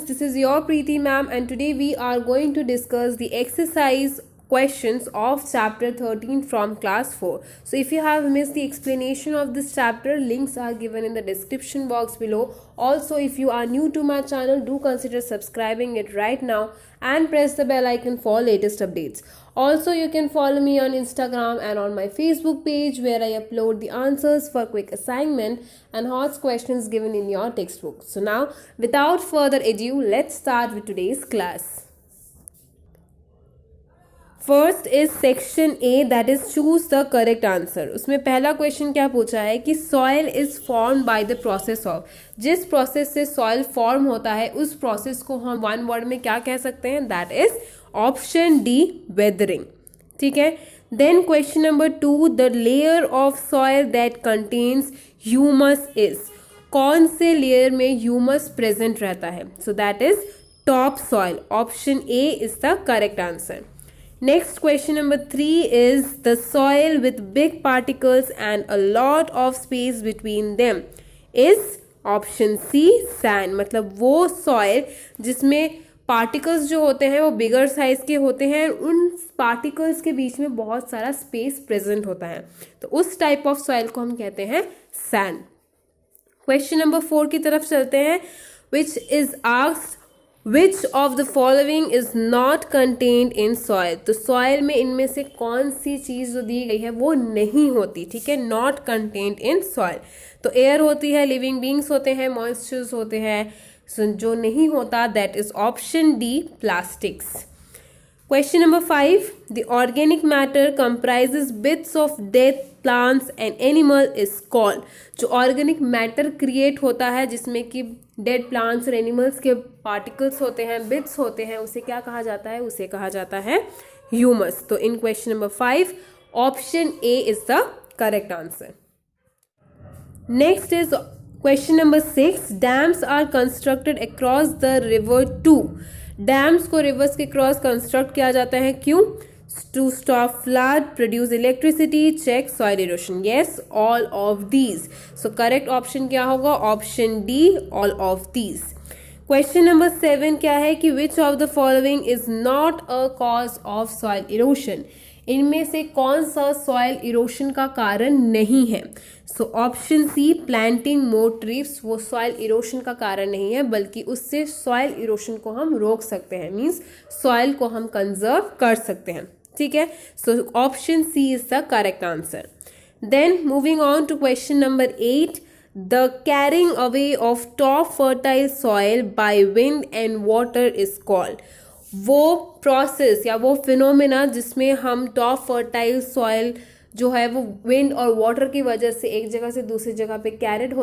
students, this is your Preeti ma'am and today we are going to discuss the exercise questions of chapter 13 from class 4. So if you have missed the explanation of this chapter, links are given in the description box below. Also, if you are new to my channel, do consider subscribing it right now and press the bell icon for latest updates. Also, you can follow me on Instagram and on my Facebook page where I upload the answers for quick assignment and hot questions given in your textbook. So now, without further ado, let's start with today's class. First is section A, that is choose the correct answer. उसमें पहला question क्या पूछा है कि soil is form by the process of, जिस process से soil form होता है उस प्रोसेस को हम वन वर्ड में क्या कह सकते हैं, that is option D, weathering. ठीक है. Then question number 2, the layer of soil that contains humus is, कौन से लेयर में ह्यूमस प्रेजेंट रहता है, so that is top soil. Option A is the correct answer. Next, question number 3 is the soil with big particles and a lot of space between them is option C, sand. मतलब वो soil जिसमें particles जो होते हैं वो bigger size के होते हैं, उन particles के बीच में बहुत सारा space present होता है, तो उस type of soil को हम कहते हैं sand. Question number 4 की तरफ चलते हैं, which is asked Which of the following is not contained in soil? तो soil में इनमें से कौन सी चीज़ जो दी गई है वो नहीं होती. ठीक है, not contained in soil. तो air होती है, living beings होते हैं, moistures होते हैं. So, जो नहीं होता that is option D, plastics. Question number 5, the organic matter comprises bits of dead plants and animal is called. जो organic matter create होता है जिसमें कि dead plants और animals के particles होते हैं, bits होते हैं, उसे क्या कहा जाता है, उसे कहा जाता है humus. तो in question number 5, option A is the correct answer. Next is question number 6, dams are constructed across the river too. Dams को रिवर्स के क्रॉस कंस्ट्रक्ट किया जाता है, क्यों, to stop flood, produce electricity, check soil erosion. Yes, all of these. So correct option क्या होगा, option D, all of these. Question number 7 क्या है कि which of the following is not a cause of soil erosion, इनमें से कौन सा soil erosion का कारण नहीं है. So option C, planting more trees, वो सॉइल इरोशन का कारण नहीं है, बल्कि उससे सॉइल इरोशन को हम रोक सकते हैं, मीन्स सॉइल को हम कंजर्व कर सकते हैं. ठीक है, so option C is the correct answer. Then moving on to question number 8, the carrying away of top fertile soil by wind and water is called. वो प्रोसेस या वो फिनोमेना जिसमें हम टॉप फर्टाइल सॉइल जो है वो wind और water की वजह से एक जगह से दूसरी जगह पे कैरिड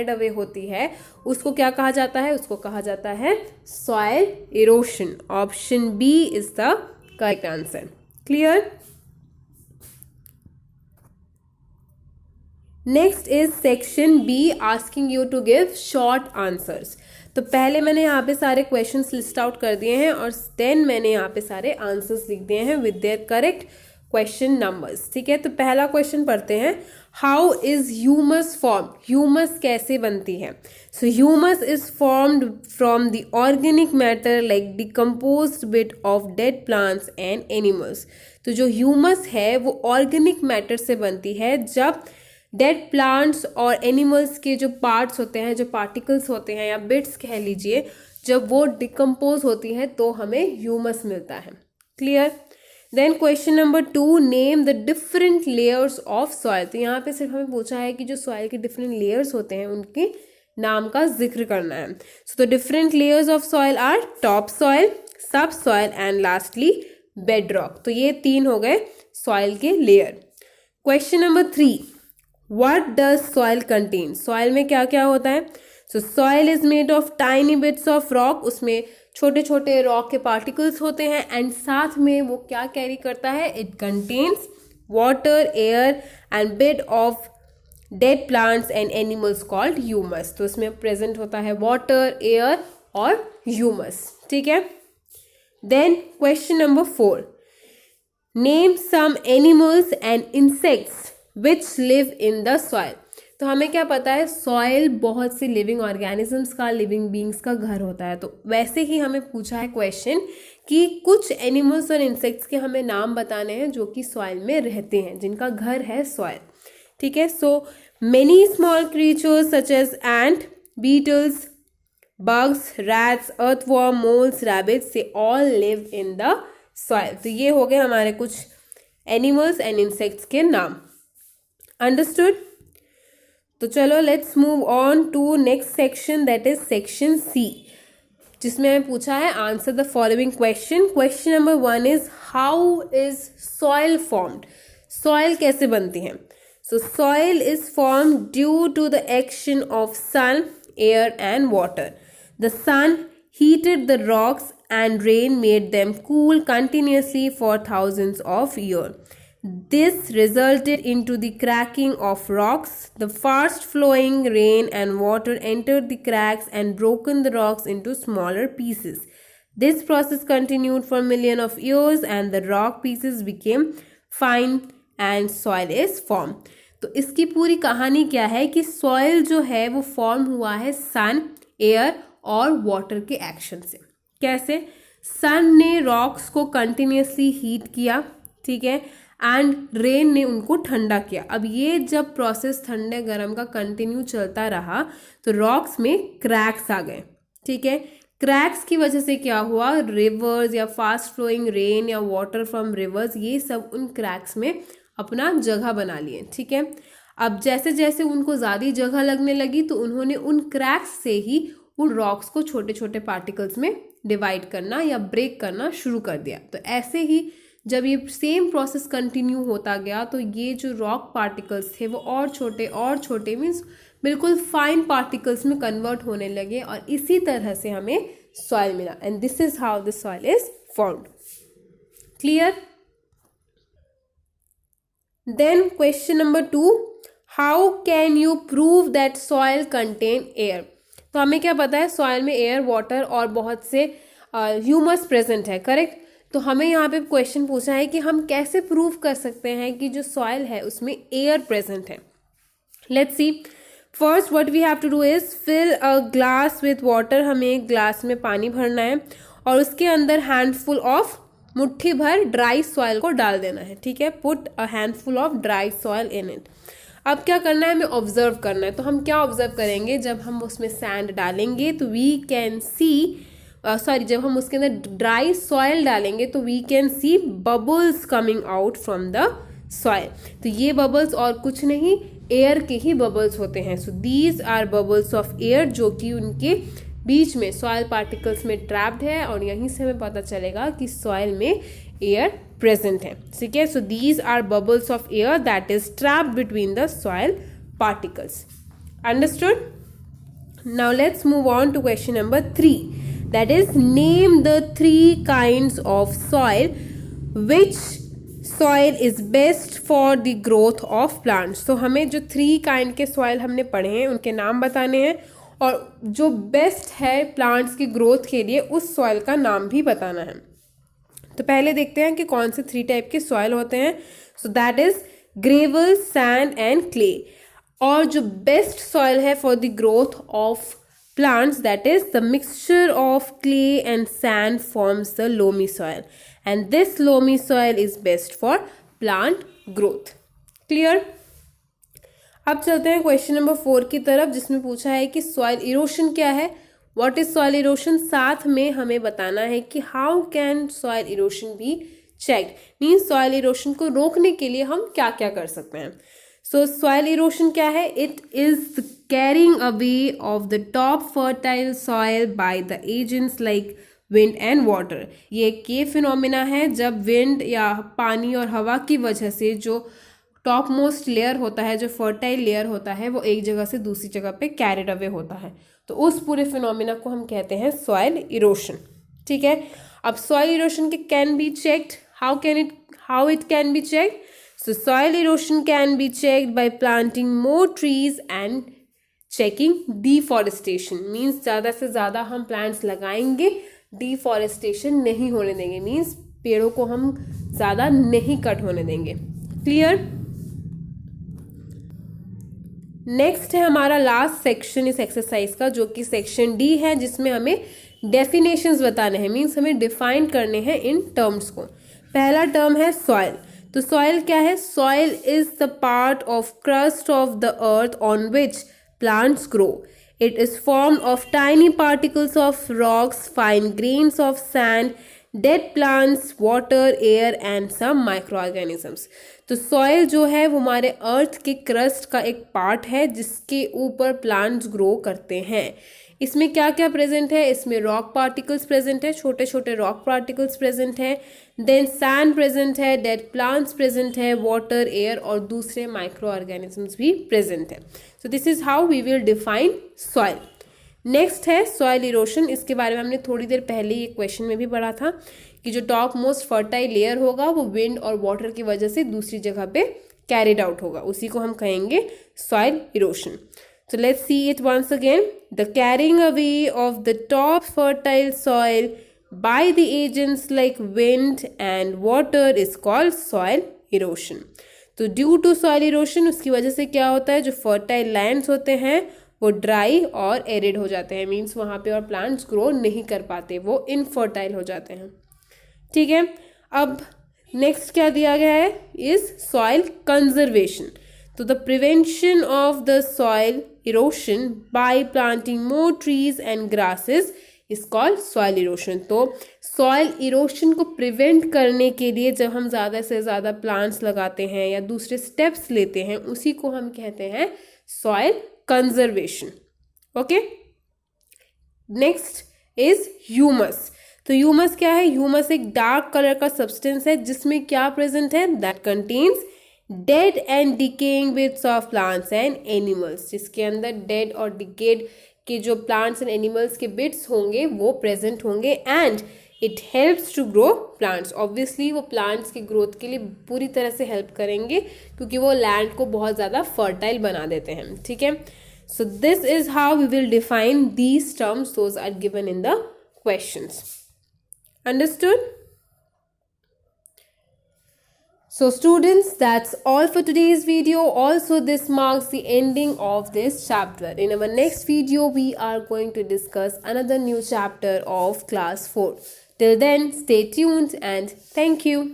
अवे होती है, उसको क्या कहा जाता है, उसको कहा जाता है soil erosion. Option B is the correct answer. Clear. Next is section B, asking you to give short answers. तो पहले मैंने यहाँ पे सारे क्वेश्चंस लिस्ट आउट कर दिए हैं और देन मैंने यहाँ पे सारे आंसर्स लिख दिए हैं with their correct question numbers. ठीक है, तो पहला क्वेश्चन पढ़ते हैं, how is humus form, humus कैसे बनती है. So humus is formed from the organic matter like decomposed bit of dead plants and animals. तो जो ह्यूमस है वो ऑर्गेनिक मैटर से बनती है, जब डेड प्लांट्स और एनिमल्स के जो पार्ट्स होते हैं, जो पार्टिकल्स होते हैं या बिट्स कह लीजिए, जब वो डिकम्पोज होती है तो हमें ह्यूमस मिलता है. Clear. Then question number 2, name the different layers of soil. तो यहाँ पे सिर्फ हमें पूछा है कि जो सॉइल के डिफरेंट लेयर्स होते हैं उनके नाम का जिक्र करना है. So the different layers of soil are topsoil, subsoil and lastly bedrock. तो ये 3 हो गए सॉइल के layer. Question number 3, What does soil contain? Soil में क्या क्या होता है. So soil is made of tiny bits of rock. उसमें छोटे छोटे रॉक के पार्टिकल्स होते हैं एंड साथ में वो क्या कैरी करता है, it contains water, air and bit of dead plants and animals called humus. तो इसमें प्रेजेंट होता है वाटर, एयर और ह्यूमस. ठीक है. Then question number 4, name some animals and insects which live in the soil. तो हमें क्या पता है, सॉइल बहुत से लिविंग ऑर्गेनिजम्स का, लिविंग बींग्स का घर होता है। तो वैसे ही हमें पूछा है क्वेश्चन कि कुछ एनिमल्स और इंसेक्ट्स के हमें नाम बताने हैं जो कि सॉइल में रहते हैं, जिनका घर है सॉइल। ठीक है, so many small creatures such as ant, beetles, bugs, rats, earthworm, moles, rabbits, they all live in the soil। तो ये हो गए हमारे कुछ एनिमल्स एंड इंसेक्ट्स के नाम। अंडरस्टूड? तो चलो let's move on to next section, that is section C, जिसमें हमें पूछा है answer the following question. Question number 1 is how is soil formed. Soil कैसे बनती है? So soil is formed due to the action of sun, air and water. The sun heated the rocks and rain made them cool continuously for thousands of years. This resulted into the cracking of rocks. The fast flowing rain and water entered the cracks and broken the rocks into smaller pieces. This process continued for millions of years and the rock pieces became fine and soil is formed. तो इसकी पूरी कहानी क्या है कि soil जो है वो फॉर्म हुआ है सन, एयर और वाटर के एक्शन से। कैसे? सन ने रॉक्स को कंटिन्यूसली हीट किया, ठीक है, एंड रेन ने उनको ठंडा किया। अब ये जब प्रोसेस ठंडे गर्म का कंटिन्यू चलता रहा तो रॉक्स में क्रैक्स आ गए। ठीक है, क्रैक्स की वजह से क्या हुआ, रिवर्स या फास्ट फ्लोइंग रेन या वाटर फ्रॉम रिवर्स, ये सब उन क्रैक्स में अपना जगह बना लिए। ठीक है, अब जैसे जैसे उनको ज़्यादा जगह लगने लगी तो उन्होंने उन क्रैक्स से ही उन रॉक्स को छोटे छोटे पार्टिकल्स में डिवाइड करना या ब्रेक करना शुरू कर दिया। तो ऐसे ही जब ये सेम प्रोसेस कंटिन्यू होता गया तो ये जो रॉक पार्टिकल्स थे वो और छोटे मीन्स बिल्कुल फाइन पार्टिकल्स में कन्वर्ट होने लगे और इसी तरह से हमें सॉइल मिला। And this is how the soil is formed. Clear? Then question number 2, how can you prove that soil contain air? तो हमें क्या पता है, सॉइल में एयर, वाटर और बहुत से ह्यूमस प्रेजेंट है, करेक्ट। तो हमें यहाँ पे क्वेश्चन पूछा है कि हम कैसे प्रूव कर सकते हैं कि जो सॉइल है उसमें एयर प्रेजेंट है। Let's see, first what we have to do is fill a glass with water. हमें एक ग्लास में पानी भरना है और उसके अंदर हैंडफुल ऑफ, मुट्ठी भर ड्राई सॉइल को डाल देना है। ठीक है, put a handful of dry soil in it. अब क्या करना है, हमें ऑब्जर्व करना है। तो हम क्या ऑब्जर्व करेंगे, जब हम उसमें सैंड डालेंगे तो वी कैन सी, जब हम उसके अंदर ड्राई सॉइल डालेंगे तो we can see bubbles coming out from the soil. तो ये बबल्स और कुछ नहीं, एयर के ही बबल्स होते हैं। So these are bubbles of air, जो कि उनके बीच में सॉइल पार्टिकल्स में ट्रैप्ड है और यहीं से हमें पता चलेगा कि सॉइल में एयर प्रेजेंट है। ठीक है, so these are bubbles of air that is trapped between the soil particles. Understood? Now let's move on to question number 3, that is name the 3 kinds of soil which soil is best for the growth of plants. तो हमें जो 3 kind के soil हमने पढ़े हैं उनके नाम बताने हैं और जो बेस्ट है प्लांट्स की ग्रोथ के लिए उस सॉइल का नाम भी बताना है। तो पहले देखते हैं कि कौन से 3 टाइप के सॉइल होते हैं। सो that is gravel, sand and clay. और जो बेस्ट सॉइल है for the growth of plants, that is the mixture of clay and sand forms the loamy soil, and this loamy soil is best for plant growth. Clear? अब चलते हैं question number 4 की तरफ, जिसमें पूछा है कि सॉइल इरोशन क्या है, व्हाट इज सॉइल इरोशन। साथ में हमें बताना है कि how can soil erosion be checked, means soil erosion को रोकने के लिए हम क्या क्या कर सकते हैं। सो सॉइल इरोशन क्या है, it is the carrying away of the top fertile soil by the agents like wind and water. ये के फिनोमिना है जब विंड या पानी और हवा की वजह से जो टॉप मोस्ट लेयर होता है, जो फर्टाइल लेयर होता है, वो एक जगह से दूसरी जगह पे कैरिड अवे होता है। तो उस पूरे फिनोमिना को हम कहते हैं सॉइल इरोशन। ठीक है, अब सॉइल इरोशन के can be checked, how it can be checked. So soil erosion can be checked by planting more trees and checking deforestation. Means ज़्यादा से ज़्यादा हम plants लगाएंगे, deforestation नहीं होने देंगे, means पेड़ों को हम ज़्यादा नहीं कट होने देंगे। Clear? नेक्स्ट है हमारा लास्ट सेक्शन इस एक्सरसाइज का, जो कि सेक्शन डी है, जिसमें हमें डेफिनेशंस बताने हैं, मीन्स हमें डिफाइन करने हैं इन टर्म्स को। पहला टर्म है सॉइल। तो सॉइल क्या है? Soil is the part of crust of the earth on which plants grow. It is formed of tiny particles of rocks, fine grains of sand, dead plants, water, air and some micro organisms. तो soil जो है वो हमारे अर्थ के crust का एक part है जिसके ऊपर प्लांट्स ग्रो करते हैं। इसमें क्या क्या प्रेजेंट है? इसमें रॉक पार्टिकल्स प्रेजेंट है, छोटे छोटे रॉक पार्टिकल्स प्रेजेंट है, देन सैंड प्रेजेंट है, डेड प्लांट्स प्रेजेंट है, वाटर, एयर और दूसरे माइक्रो ऑर्गेनिजम्स भी प्रेजेंट है। So this is how we will define soil. Next है सॉइल इरोशन। इसके बारे में हमने थोड़ी देर पहले ही एक क्वेश्चन में भी पढ़ा था कि जो टॉप मोस्ट फर्टाइल लेयर होगा वो विंड और वाटर की वजह से दूसरी जगह पे कैरिड आउट होगा, उसी को हम कहेंगे soil erosion. So let's see it once again. The carrying away of the top fertile soil by the agents like wind and water is called soil erosion. तो ड्यू टू सॉइल इरोशन उसकी वजह से क्या होता है, जो fertile lands होते हैं वो ड्राई और एरिड हो जाते हैं, मीन्स वहाँ पे और प्लांट्स ग्रो नहीं कर पाते, वो इनफर्टाइल हो जाते हैं। ठीक है, अब नेक्स्ट क्या दिया गया है, इज सॉइल कंजर्वेशन। तो the prevention of the soil erosion bye planting more trees and grasses is called soil erosion. तो सॉइल इरोशन को प्रिवेंट करने के लिए जब हम ज़्यादा से ज़्यादा प्लांट्स लगाते हैं या दूसरे स्टेप्स लेते हैं, उसी को हम कहते हैं soil conservation. Okay, next is humus. तो ह्यूमस क्या है? ह्यूमस एक डार्क कलर का सब्सटेंस है जिसमें क्या प्रेजेंट है, that contains dead and decaying bits of plants and animals, जिसके अंदर डेड और डिकेड के जो प्लांट्स एंड एनिमल्स के बिट्स होंगे वो प्रेजेंट होंगे, and it helps to grow plants. Obviously वो प्लांट्स की ग्रोथ के लिए पूरी तरह से हेल्प करेंगे क्योंकि वो लैंड को बहुत ज़्यादा फर्टाइल बना देते हैं। ठीक है, so this is how we will define these terms, those are given in the questions. Understood? So students, that's all for today's video. Also, this marks the ending of this chapter. In our next video, we are going to discuss another new chapter of class 4. Till then, stay tuned and thank you.